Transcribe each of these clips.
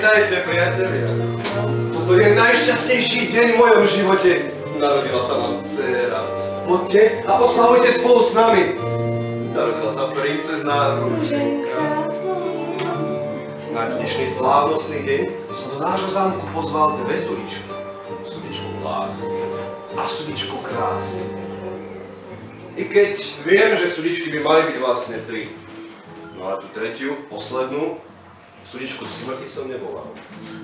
Vítajte, priatelia. Toto je najšťastnejší deň v mojom živote. Narodila sa nám dcéra. Poďte a oslavujte spolu s nami. Narodila sa princezná Ruženka. Na dnešný slávnostný deň som do nášho zámku pozval dve suličky. Suličku lásky a suličku krásy. I keď viem, že suličky by mali byť vlastne tri. No a tú tretiu, poslednú, suličku smrti som nevolal.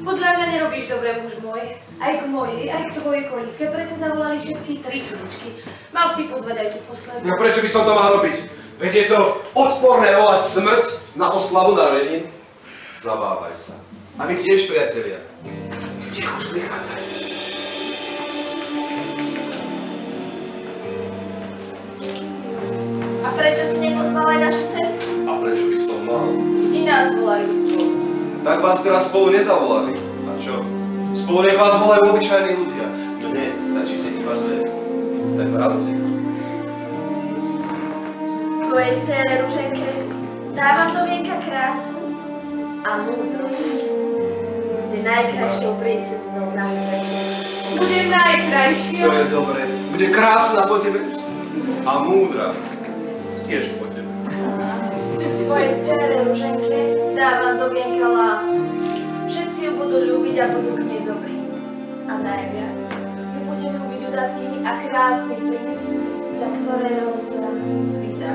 Podľa mňa nerobíš dobre, muž môj. Aj k mojej, aj k tvojej kolíske preto zavolali všetky tri suličky. Mal si pozvať aj tú poslednú. No prečo by som to mal robiť? Veď je to odporné volať smrť na oslavu narodenín. Zabávaj sa. A my tiež, priatelia. Ticho, už prichádzaj. A prečo si nepozval aj našu sestru? A prečo by som mal? Ti nás volajú spolu. Tak vás teraz spolu nezavolali. A čo? Spolu nech vás volajú obyčajní ľudia. Mne stačíte iba dve. Tak pravde. Tvojej dcére Ruženke dávam do vienka krásu a múdrosť. Bude najkrajšou princeznou na svete. Bude najkrajšou. To je dobré. Bude krásna po tebe a múdra. Tiež po tebe. Tvojej dcére Ruženke dávam do vienka lásku. Všetci ju budú ľúbiť a budú k nej dobrí. A najviac ju bude ľúbiť udatný a krásny princ, za ktorého sa vydá.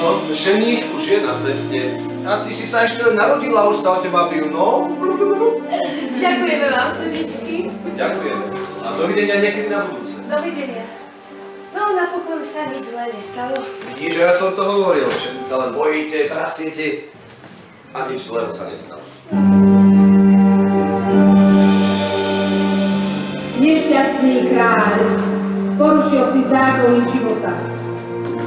No, ženích už je na ceste. A ty si sa ešte len narodila, už sa o teba bijú, no? Ďakujeme vám, srdiečky. Ďakujeme. A dovidenia niekedy na budúce. Dovidenia. No, napokon sa nič zlé nestalo. Vidíš, že ja som to hovoril. Všetci sa len bojíte, trasiete a nič zlého sa nestalo. Nešťastný kráľ, porušil si zákony života.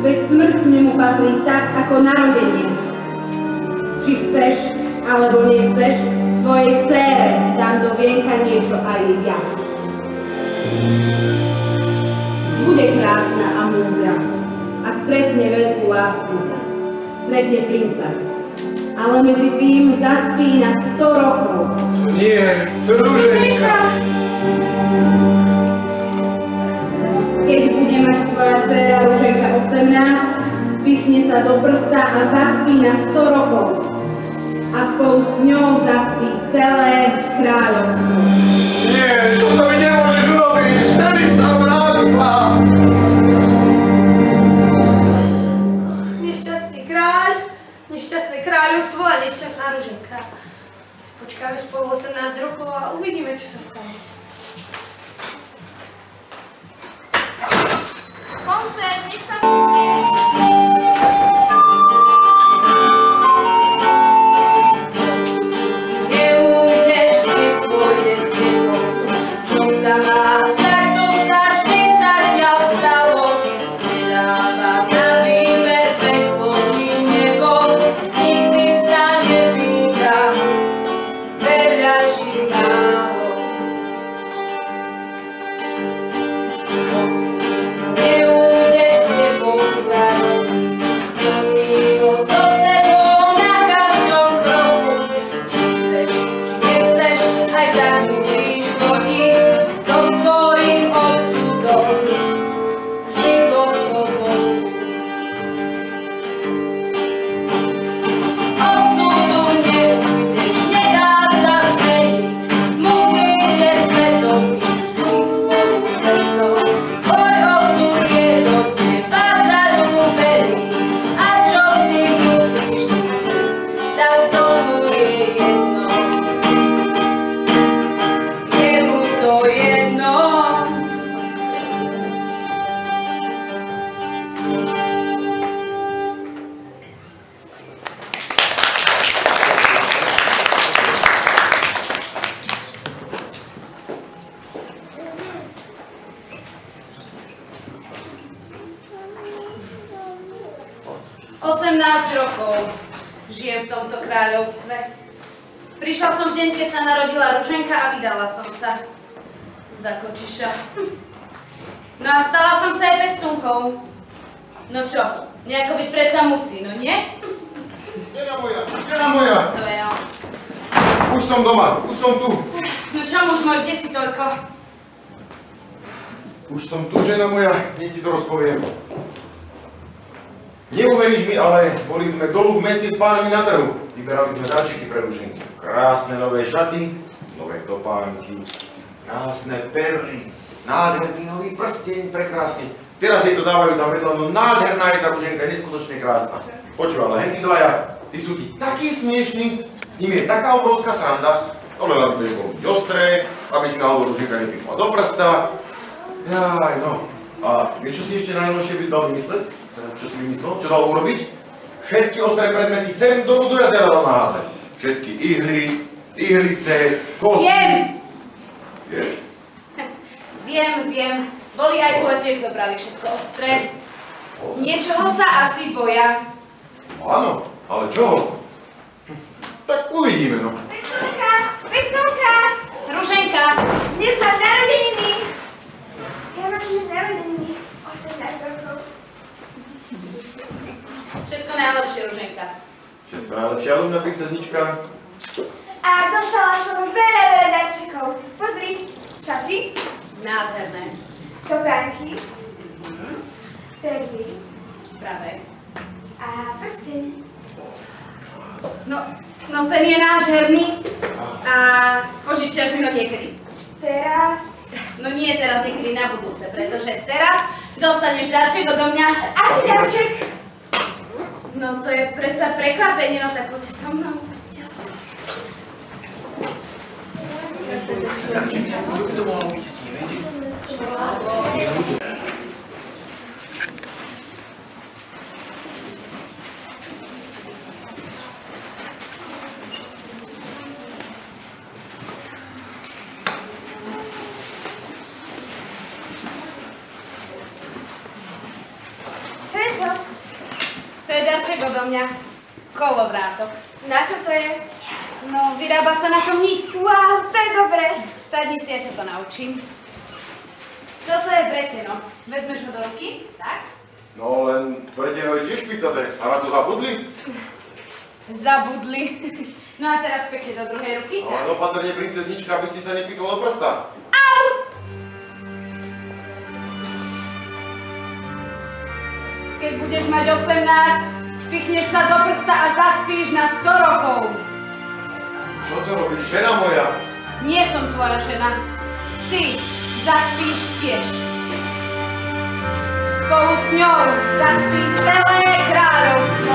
Veď smrť k nemu patrí tak, ako narodenie. Či chceš, alebo nechceš, tvojej dcére dám do vienka niečo aj ja. Bude krásna a múdra a stretne veľkú lásku. Stretne princa. Ale medzi tým zaspí na 100 rokov. Nie, Ruženka! Keď bude mať tvoja dcéra Ruženka 18, pichne sa do prsta a zaspí na 100 rokov. A spolu s ňou zaspí celé kráľovstvo. Nie, toto mi nemôžeš urobiť! Vtedy sa vráca! Nešťastný kráľ, nešťastné kráľovstvo a nešťastná Ruženka. Počkáme spolu 18 rokov a uvidíme, čo sa stane. Koncert, nech sa... Žijem v tomto kráľovstve. Prišla som v deň, keď sa narodila Ruženka a vydala som sa za kočiša. No a stala som sa aj pestúnkou. No čo, nejako byť predsa musí, no nie? Žena moja, žena moja! To je on. som doma, už som tu. No čo, muž môj, kde si toľko? Už som tu, žena moja, hneď ti to rozpoviem. Neuveríš mi, ale boli sme dolu v meste s pánami na trhu. Vyberali sme darčeky pre Ruženku. Krásne nové šaty, nové topánky, krásne perly, nádherný nový prsteň, prekrásny. Teraz jej to dávajú tam vedľa, no nádherná je tá Ruženka, neskutočne krásna. Počúvaj, ale hentí dvaja, ty sú ti takí smiešní, s nimi je taká obrovská sranda, to len aby to nebolo byť ostré, aby si náhodou Ruženka nepichla do prsta. Jaj, no. A vieš, čo si ešte najnovšie dal vymysleť? Čo si vymyslel? Čo dal urobiť? Všetky ostré predmety sem do jazera dal naházať. Všetky ihly, ihlice, kosy. Viem! Vieš? Viem. Boli aj tu a tiež zobrali všetko ostré. Niečoho sa asi boja. Áno, ale čoho? Tak uvidíme, no. Pestovka! Ruženka! Dnes máš narodeniny! Ja mám dnes narodeniny. 18 rokov. Všetko najlepšie, Ruženka. Všetko najlepšie, alumná princeznička. A dostala som veľa darčekov. Pozri, šaty, Nádherné. topánky, perly Práve. a prsteň. No ten je nádherný. A požičiaš mi ho niekedy? Teraz... No nie teraz, niekedy na budúce, pretože teraz dostaneš darček odo mňa. Aký darček? No to je predsa prekvapenie, no tak poďte so mnou. Čo by to mohlo byť? Čo je to? To je darček odo mňa. Kolovrátok. Na čo to je? No, vyrába sa na tom niť. Wow, to je dobré. Sadni si, ja ťa to naučím. Toto je breteno. Vezmeš ho do ruky, tak? No len preteno je tiež špicaté. A na to zabudli? Zabudli. No a teraz pekne do druhej ruky, No tak? len opatrne, princeznička, aby si sa nepichla do prsta. Au! Keď budeš mať 18, pichneš sa do prsta a zaspíš na 100 rokov. Čo to robíš, žena moja? Nie som tvoja žena. Ty zaspíš tiež. Spolu s ňou zaspí celé kráľovstvo.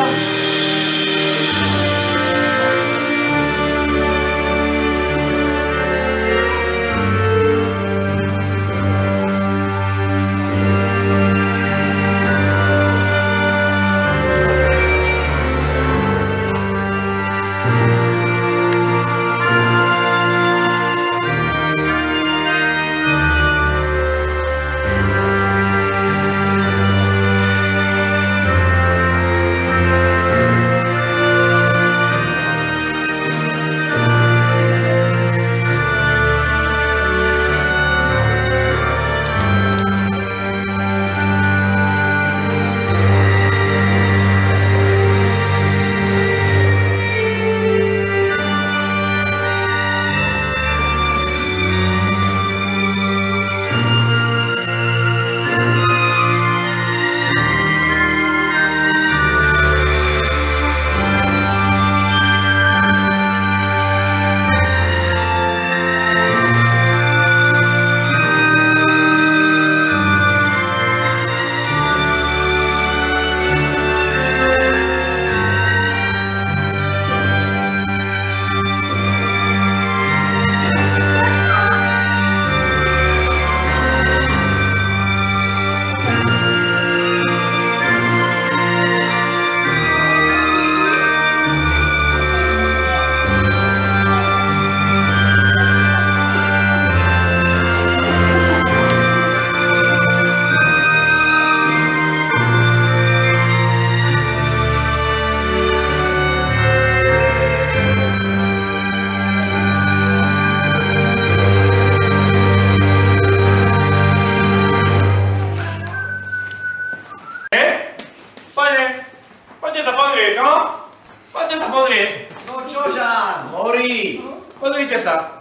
No čo, Žán, horí? Pozrite sa.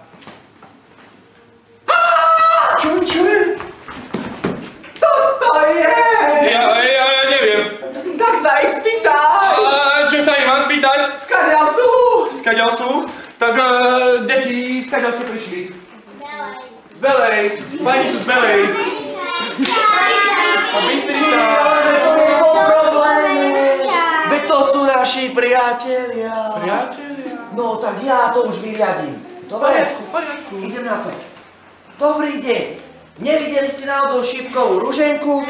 Čo je? Toto je! Ja neviem. Tak sa ich spýtaj! Čo sa ich mám spýtať? Skaďal sú? Skaďal sú? Tak, deti, skaďal sú prišli? Z Belej. Pani sú z Belej. A Bystrica. Veď to sú naši priatelia. Priatelia? No tak ja to už vyriadím. Dobre? Poriadku. Idem na to. Dobrý deň. Nevideli ste náhodou šípkovú ruženku?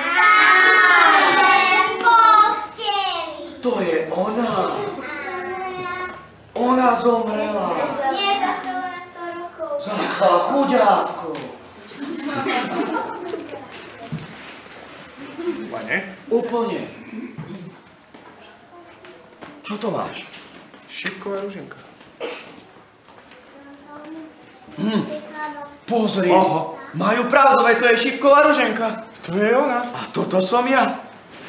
To je ona. Ona zomrela. Nie, zaspala na 100 rokov. Zaspala chuďátko. Pane? Úplne. Čo to máš? Šípková ruženka. Pozri. Oho. Majú pravdu, veď to je šípková ruženka. To je ona. A toto som ja.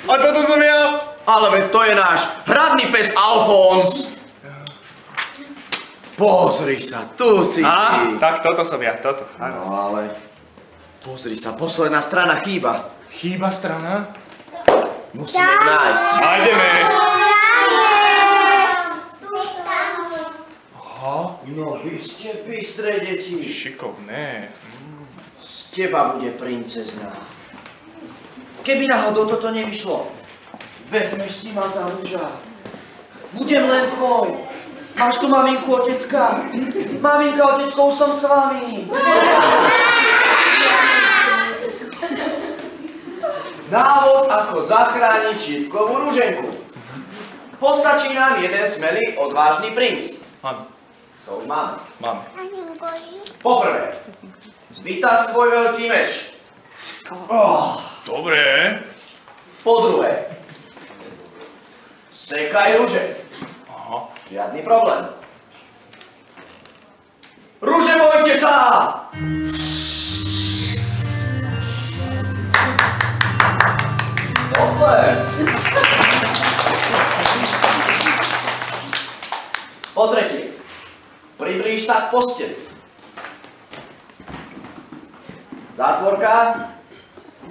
A toto som ja. Ale veď to je náš hradný pes Alfons. Pozri sa, tu si ty. Tak toto som ja, toto. Áno. No ale, pozri sa, posledná strana chýba. Chýba strana? Musíme ju nájsť. Nájdeme. No, vy ste bystré deti. Šikovné. Z teba bude princezna. Keby náhodou toto nevyšlo, vezmeš si ma za muža. Budem len tvoj. Máš tu maminku, otecka? Maminka, otecko, už som s vami. Návod, ako zachrániť šípkovú ruženku. Postačí nám jeden smelý, odvážny princ. Máme. To už máme. Máme. Poprvé, vytá svoj veľký meč. Dobre. Po druhé, sekaj ruže. Aha. Žiadny problém. Ruže, bojte sa! Dobre. Po tretie, priblíž sa k posteli. Zátvorka,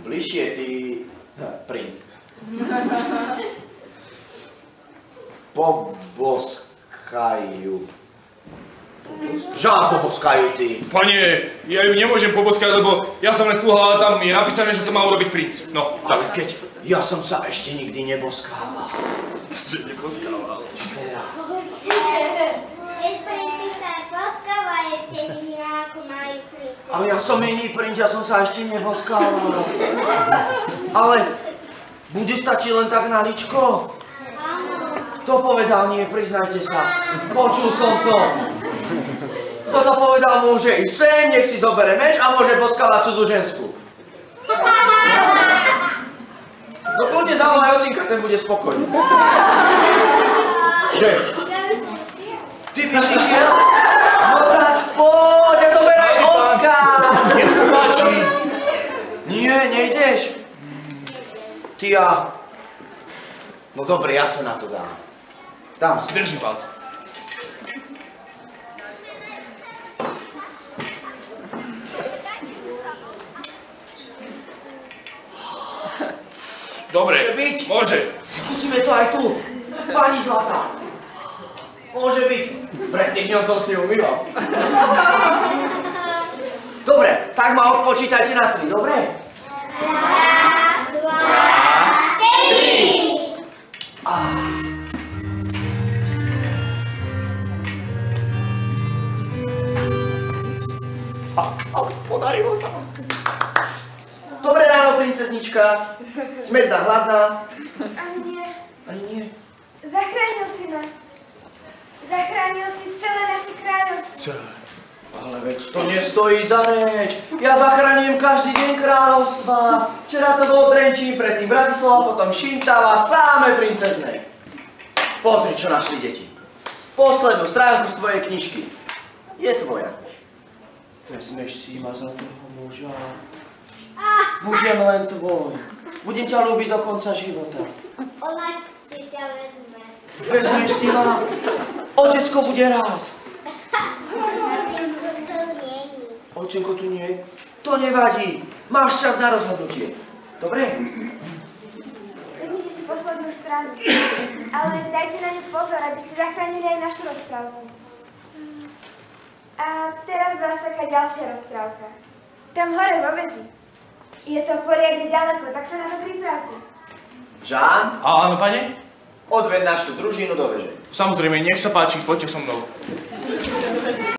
bližšie ty, princ. Poboskajú. Žám poboskajú ty. Pane, ja ju nemôžem poboskať, lebo ja som len sluha, ale tam je napísané, že to má urobiť princ. No, Ale keď ja som sa ešte nikdy neboskával. Ešte neposkával. Teraz. Keď princi sa poskávajú, keď nejako majú princeznu. Ale ja som iný princ, ja som sa ešte neboskával. Ale bude stačiť len tak na ličko? Kto povedal nie, priznajte sa. Počul som to. Kto to povedal, môže ísť sem, nech si zobere meč a môže boskávať cudzú žensku. No kľudne zavolaj ocinka, ten bude spokojný. Že? Ty by si šiel? No tak poď, ja zoberaj ocka. Nech sa páči. Nie, nejdeš. Ty ja... No dobre, ja sa na to dám. Dám si. Držím palce. Dobre, Môže byť? Môže. Skúsime to aj tu. Pani Zlatá. Môže byť. Pred týždňom som si umýval. Dobre, tak ma odpočítajte na 3, dobre? Raz, dva, tri. Podarilo sa. Dobré ráno, princeznička. Smedná, hladná. Ani nie. Ani nie. Zachránil si ma. Zachránil si celé naše kráľovstvo. Ale veď to nestojí za reč. Ja zachránim každý deň kráľovstva. Včera to bol Trenčín, predtým Bratislava, potom Šintava, sáme princeznej. Pozri, čo našli deti. Poslednú stránku z tvojej knižky. Je tvoja. Vezmeš si ma za toho muža. Budem len tvoj. Budem ťa ľúbiť do konca života. Ona si ťa vezme. Vezmeš si ma. Otecko bude rád. Ocinko tu nie. To nevadí. Máš čas na rozhodnutie. Dobre? Vezmite si poslednú stranu, ale dajte na ňu pozor, aby ste zachránili aj našu rozprávku. A teraz vás čaká ďalšia rozprávka. Tam hore vo veži. Je to poriadne ďaleko, tak sa na to pripravte. Žán, Áno, pane? odved našu družinu do veže. Samozrejme, nech sa páči, poďte so mnou.